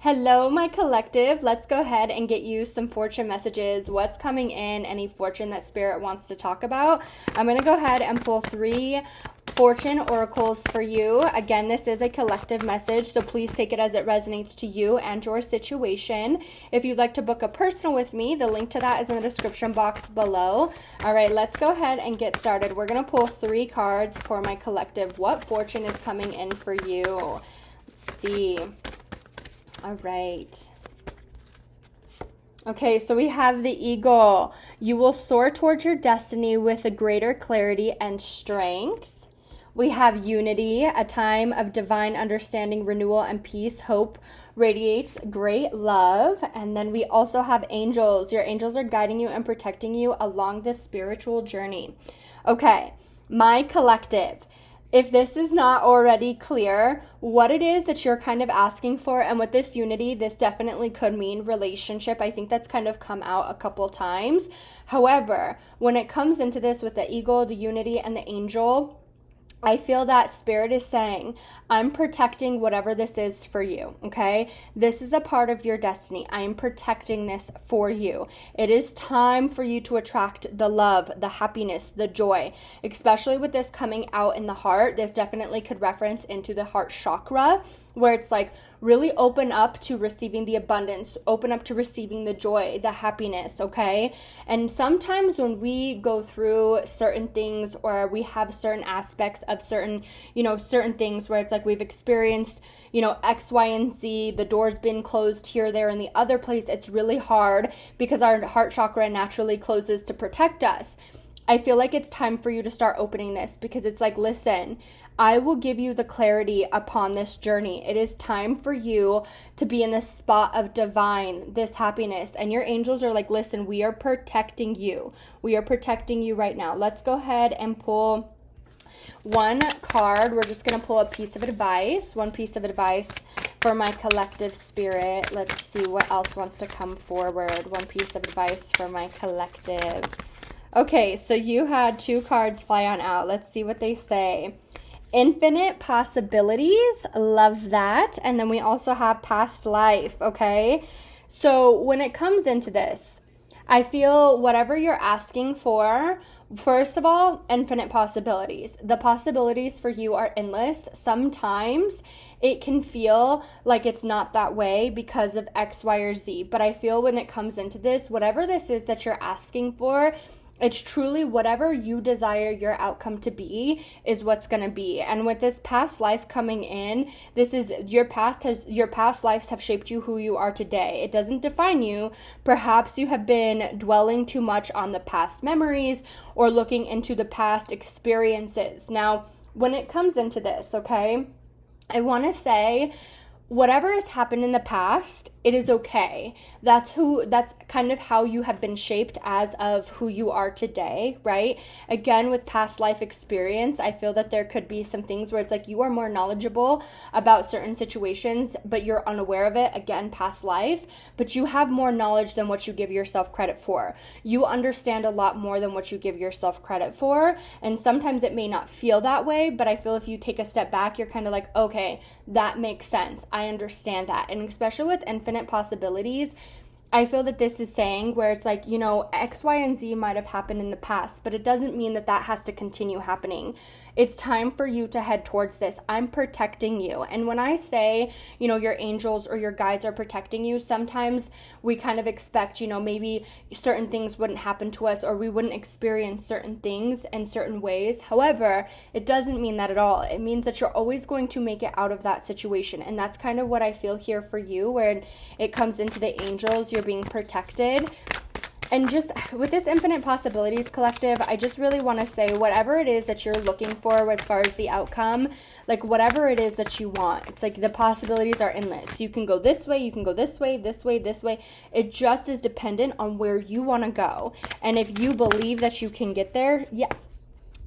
Hello, my collective. Let's go ahead and get you some fortune messages. What's coming in? Any fortune that Spirit wants to talk about? I'm going to go ahead and pull 3 fortune oracles for you. Again, this is a collective message, so please take it as it resonates to you and your situation. If you'd like to book a personal with me, the link to that is in the description box below. All right, let's go ahead and get started. We're going to pull 3 cards for my collective. What fortune is coming in for you? Let's see. All right. Okay, so we have the Eagle. You will soar towards your destiny with a greater clarity and strength. We have Unity, a time of divine understanding, renewal, and peace. Hope radiates great love. And then we also have Angels. Your angels are guiding you and protecting you along this spiritual journey. Okay, my collective. If this is not already clear, what it is that you're kind of asking for, and with this unity, this definitely could mean relationship. I think that's kind of come out a couple times. However, when it comes into this with the Eagle, the unity, and the angel, I feel that Spirit is saying, I'm protecting whatever this is for you, okay? This is a part of your destiny. I am protecting this for you. It is time for you to attract the love, the happiness, the joy, especially with this coming out in the heart. This definitely could reference into the heart chakra, where it's like really open up to receiving the abundance, open up to receiving the joy, the happiness, okay? And sometimes when we go through certain things or we have certain aspects of certain things where it's like we've experienced, X, Y, and Z, the door's been closed here, there, and the other place, it's really hard because our heart chakra naturally closes to protect us. I feel like it's time for you to start opening this because it's like, listen, I will give you the clarity upon this journey. It is time for you to be in this spot of divine, this happiness. And your angels are like, listen, we are protecting you. We are protecting you right now. Let's go ahead and pull one card. We're just going to pull a piece of advice, one piece of advice for my collective spirit. Let's see what else wants to come forward. One piece of advice for my collective. Okay, so you had 2 cards fly on out. Let's see what they say. Infinite possibilities. Love that. And then we also have past life, okay? So when it comes into this, I feel whatever you're asking for, first of all, infinite possibilities. The possibilities for you are endless. Sometimes it can feel like it's not that way because of X, Y, or Z. But I feel when it comes into this, whatever this is that you're asking for, it's truly whatever you desire your outcome to be is what's going to be. And with this past life coming in, this is your past lives have shaped you who you are today. It doesn't define you. Perhaps you have been dwelling too much on the past memories or looking into the past experiences. Now, when it comes into this, okay, I want to say whatever has happened in the past, it is okay. That's kind of how you have been shaped as of who you are today, right? Again, with past life experience, I feel that there could be some things where it's like you are more knowledgeable about certain situations, but you're unaware of it. Again, past life, but you have more knowledge than what you give yourself credit for. You understand a lot more than what you give yourself credit for. And sometimes it may not feel that way, but I feel if you take a step back, you're kind of like, okay, that makes sense. I understand that. And especially with infinite possibilities, I feel that this is saying where it's like, X, Y, and Z might have happened in the past, but it doesn't mean that has to continue happening. It's time for you to head towards this. I'm protecting you. And when I say, your angels or your guides are protecting you, sometimes we kind of expect, maybe certain things wouldn't happen to us or we wouldn't experience certain things in certain ways. However, it doesn't mean that at all. It means that you're always going to make it out of that situation. And that's kind of what I feel here for you, where it comes into the angels, you're being protected. And just with this infinite possibilities collective, I just really want to say whatever it is that you're looking for as far as the outcome, like whatever it is that you want, it's like the possibilities are endless. You can go this way, you can go this way, this way, this way. It just is dependent on where you want to go. And if you believe that you can get there, yeah.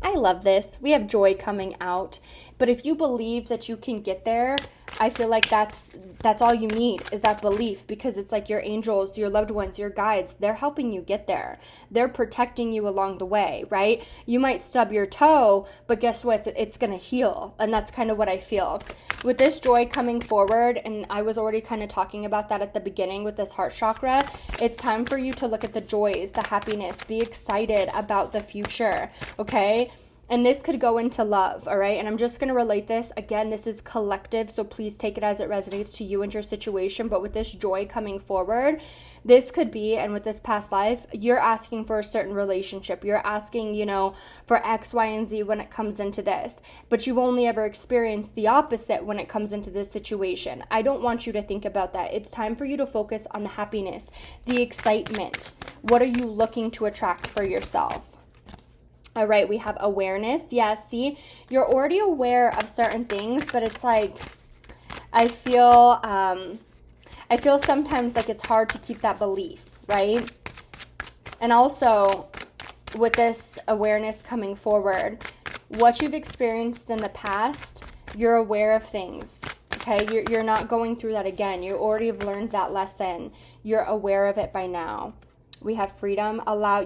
I love this. We have joy coming out. But if you believe that you can get there, I feel like that's all you need, is that belief, because it's like your angels, your loved ones, your guides, they're helping you get there. They're protecting you along the way, right? You might stub your toe, but guess what? It's going to heal. And that's kind of what I feel. With this joy coming forward, and I was already kind of talking about that at the beginning with this heart chakra, it's time for you to look at the joys, the happiness, be excited about the future, okay? And this could go into love, all right? And I'm just going to relate this. Again, this is collective, so please take it as it resonates to you and your situation. But with this joy coming forward, this could be, and with this past life, you're asking for a certain relationship. You're asking, for X, Y, and Z when it comes into this. But you've only ever experienced the opposite when it comes into this situation. I don't want you to think about that. It's time for you to focus on the happiness, the excitement. What are you looking to attract for yourself? All right, we have awareness. Yeah, see, you're already aware of certain things, but it's like, I feel sometimes like it's hard to keep that belief, right? And also, with this awareness coming forward, what you've experienced in the past, you're aware of things, okay? You're not going through that again. You already have learned that lesson. You're aware of it by now. We have freedom. Allow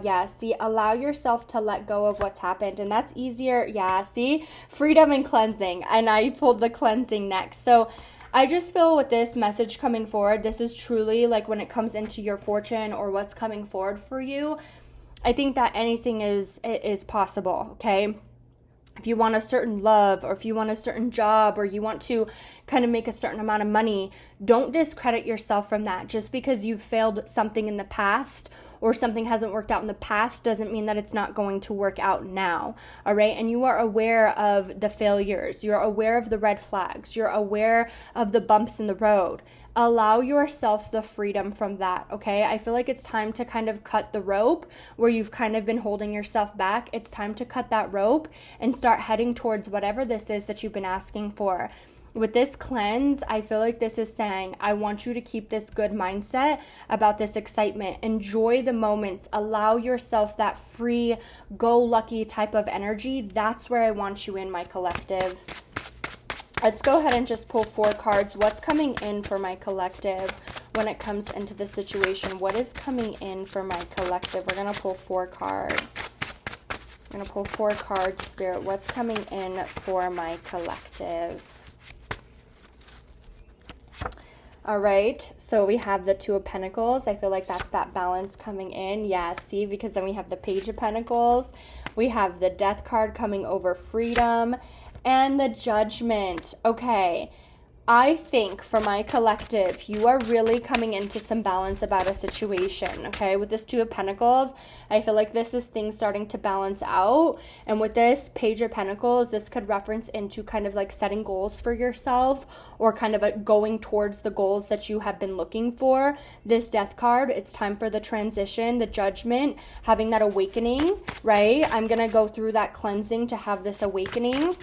yourself to let go of what's happened. And that's easier. Yeah, see? Freedom and cleansing. And I pulled the cleansing next. So I just feel with this message coming forward, this is truly like when it comes into your fortune or what's coming forward for you, I think that anything is possible, okay? If you want a certain love, or if you want a certain job, or you want to kind of make a certain amount of money, don't discredit yourself from that. Just because you've failed something in the past or something hasn't worked out in the past doesn't mean that it's not going to work out now, all right? And you are aware of the failures. You're aware of the red flags. You're aware of the bumps in the road. Allow yourself the freedom from that, okay? I feel like it's time to kind of cut the rope where you've kind of been holding yourself back. It's time to cut that rope and start heading towards whatever this is that you've been asking for. With this cleanse, I feel like this is saying, I want you to keep this good mindset about this excitement. Enjoy the moments. Allow yourself that free, go-lucky type of energy. That's where I want you in, my collective. Let's go ahead and just pull 4 cards. What's coming in for my collective when it comes into the situation? What is coming in for my collective? We're going to pull 4 cards. I'm going to pull 4 cards, Spirit. What's coming in for my collective? All right, so we have the 2 of Pentacles. I feel like that's that balance coming in. Yeah, see, because then we have the Page of Pentacles. We have the Death card coming over freedom. And the Judgment. Okay, I think for my collective, you are really coming into some balance about a situation, okay? With this 2 of Pentacles, I feel like this is things starting to balance out. And with this Page of Pentacles, this could reference into kind of like setting goals for yourself or kind of going towards the goals that you have been looking for. This Death card, it's time for the transition, the Judgment, having that awakening, right? I'm going to go through that cleansing to have this awakening.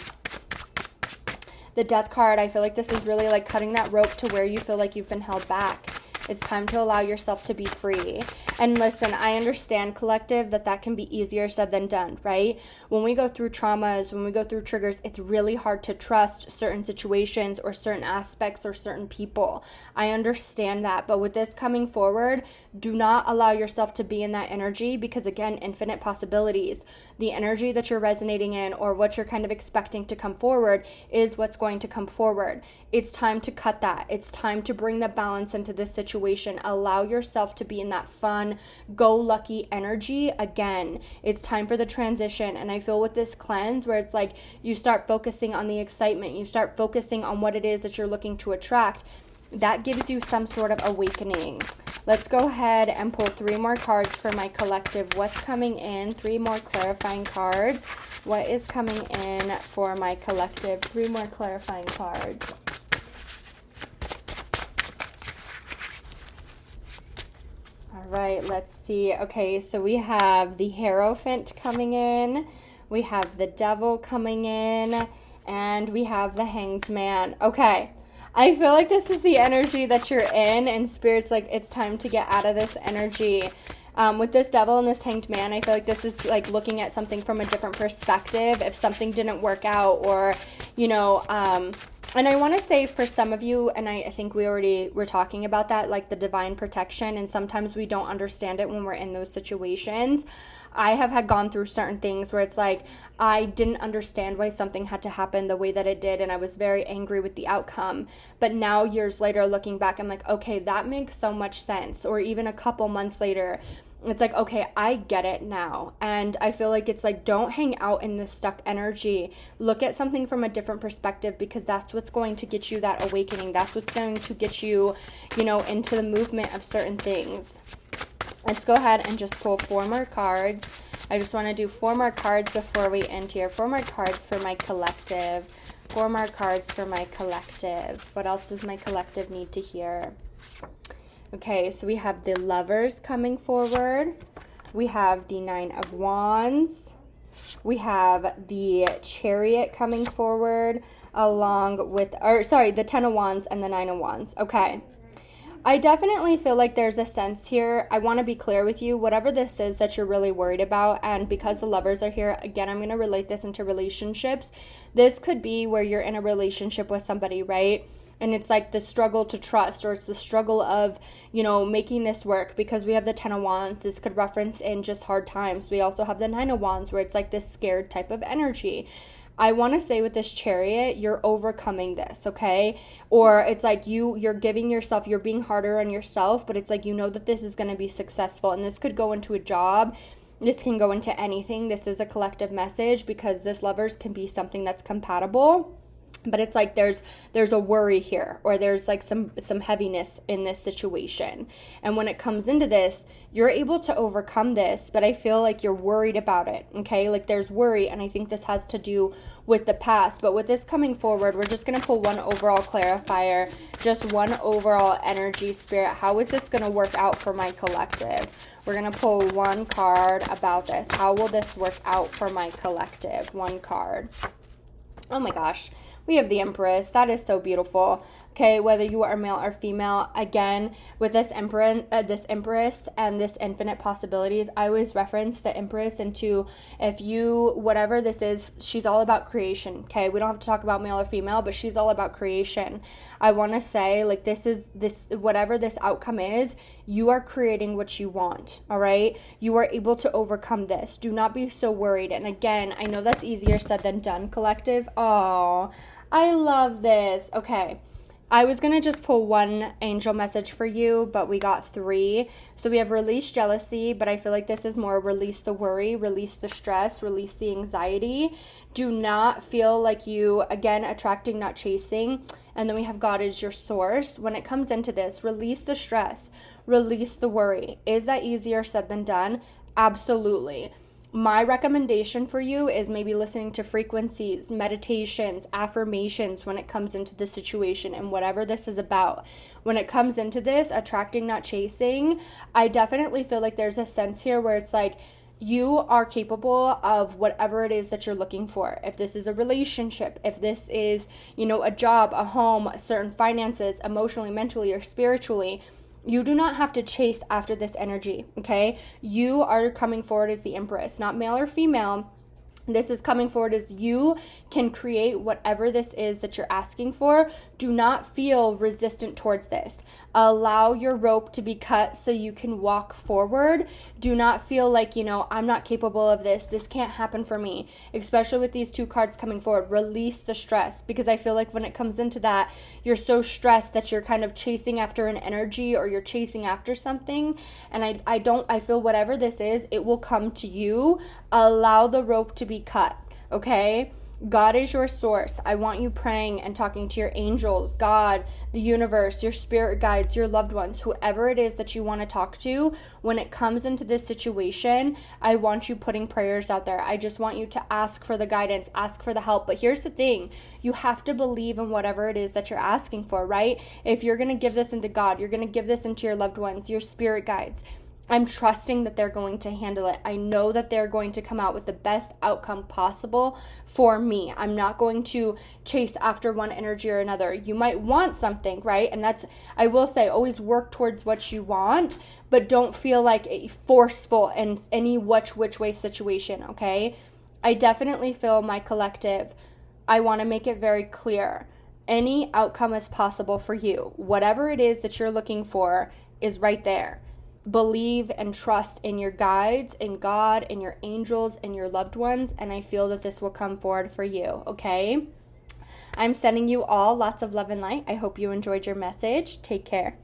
The Death card, I feel like this is really like cutting that rope to where you feel like you've been held back. It's time to allow yourself to be free. And listen, I understand, collective, that can be easier said than done, right? When we go through traumas, when we go through triggers, it's really hard to trust certain situations or certain aspects or certain people. I understand that. But with this coming forward, do not allow yourself to be in that energy because, again, infinite possibilities. The energy that you're resonating in or what you're kind of expecting to come forward is what's going to come forward. It's time to cut that. It's time to bring the balance into this situation. Allow yourself to be in that fun, go-lucky energy again. It's time for the transition. And I feel with this cleanse where it's like you start focusing on the excitement, you start focusing on what it is that you're looking to attract, that gives you some sort of awakening. Let's go ahead and pull 3 more cards for my collective. What's coming in? 3 more clarifying cards. What is coming in for my collective? 3 more clarifying cards. All right, let's see. Okay, so we have the Hierophant coming in. We have the Devil coming in. And we have the Hanged Man. Okay. I feel like this is the energy that you're in, and Spirit's like, it's time to get out of this energy. With this Devil and this Hanged Man, I feel like this is like looking at something from a different perspective. If something didn't work out, or, you know, and I want to say for some of you, and I think we already were talking about that, like the divine protection, and sometimes we don't understand it when we're in those situations. I have had gone through certain things where it's like I didn't understand why something had to happen the way that it did, and I was very angry with the outcome. But now, years later, looking back, I'm like, okay, that makes so much sense. Or even a couple months later, it's like, okay, I get it now. And I feel like it's like, don't hang out in this stuck energy. Look at something from a different perspective, because that's what's going to get you that awakening. That's what's going to get you, you know, into the movement of certain things. Let's go ahead and just pull 4 more cards. I just want to do 4 more cards before we end here. 4 more cards for my collective. 4 more cards for my collective. What else does my collective need to hear? Okay, so we have the Lovers coming forward. We have the 9 of Wands. We have the Chariot coming forward along with, the 10 of Wands and the 9 of Wands. Okay. I definitely feel like there's a sense here. I want to be clear with you, whatever this is that you're really worried about, and because the Lovers are here, again, I'm going to relate this into relationships. This could be where you're in a relationship with somebody, right? And it's like the struggle to trust, or it's the struggle of, you know, making this work, because we have the 10 of Wands. This could reference in just hard times. We also have the 9 of Wands, where it's like this scared type of energy. I want to say with this Chariot, you're overcoming this, okay? Or it's like you're giving yourself, you're being harder on yourself, but it's like you know that this is going to be successful. And this could go into a job. This can go into anything. This is a collective message, because this Lovers can be something that's compatible. But it's like there's a worry here, or there's like some heaviness in this situation. And when it comes into this, you're able to overcome this, but I feel like you're worried about it, okay? Like there's worry, and I think this has to do with the past. But with this coming forward, we're just going to pull one overall clarifier, just one overall energy, Spirit. How is this going to work out for my collective? We're going to pull one card about this. How will this work out for my collective? One card. Oh my gosh. We have the Empress. That is so beautiful. Okay, whether you are male or female, again, with this Empress and this infinite possibilities, I always reference the Empress into, if you, whatever this is, she's all about creation, okay? We don't have to talk about male or female, but she's all about creation. I want to say, like, whatever this outcome is, you are creating what you want, all right? You are able to overcome this. Do not be so worried. And again, I know that's easier said than done, collective. Oh, I love this. Okay. I was going to just pull one angel message for you, but we got 3. So we have release jealousy, but I feel like this is more release the worry, release the stress, release the anxiety. Do not feel like you, again, attracting, not chasing. And then we have God is your source. When it comes into this, release the stress, release the worry. Is that easier said than done? Absolutely. My recommendation for you is maybe listening to frequencies, meditations, affirmations when it comes into the situation and whatever this is about. When it comes into this, attracting, not chasing, I definitely feel like there's a sense here where it's like you are capable of whatever it is that you're looking for. If this is a relationship, if this is, you know, a job, a home, certain finances, emotionally, mentally, or spiritually, you do not have to chase after this energy, okay? You are coming forward as the Empress, not male or female. This is coming forward as you can create whatever this is that you're asking for. Do not feel resistant towards this. Allow your rope to be cut so you can walk forward. Do not feel like, you know, I'm not capable of this. This can't happen for me. Especially with these 2 cards coming forward. Release the stress, because I feel like when it comes into that, you're so stressed that you're kind of chasing after an energy, or you're chasing after something. And I feel whatever this is, it will come to you. Allow the rope to be cut, okay? God is your source. I want you praying and talking to your angels, God, the universe, your spirit guides, your loved ones, whoever it is that you want to talk to. When it comes into this situation, I want you putting prayers out there. I just want you to ask for the guidance, ask for the help. But here's the thing. You have to believe in whatever it is that you're asking for, right? If you're going to give this into God, you're going to give this into your loved ones, your spirit guides. I'm trusting that they're going to handle it. I know that they're going to come out with the best outcome possible for me. I'm not going to chase after one energy or another. You might want something, right? And that's, I will say, always work towards what you want, but don't feel like a forceful in any which way situation, okay? I definitely feel, my collective, I want to make it very clear. Any outcome is possible for you. Whatever it is that you're looking for is right there. Believe and trust in your guides, in God, in your angels, in your loved ones, and I feel that this will come forward for you, okay? I'm sending you all lots of love and light. I hope you enjoyed your message. Take care.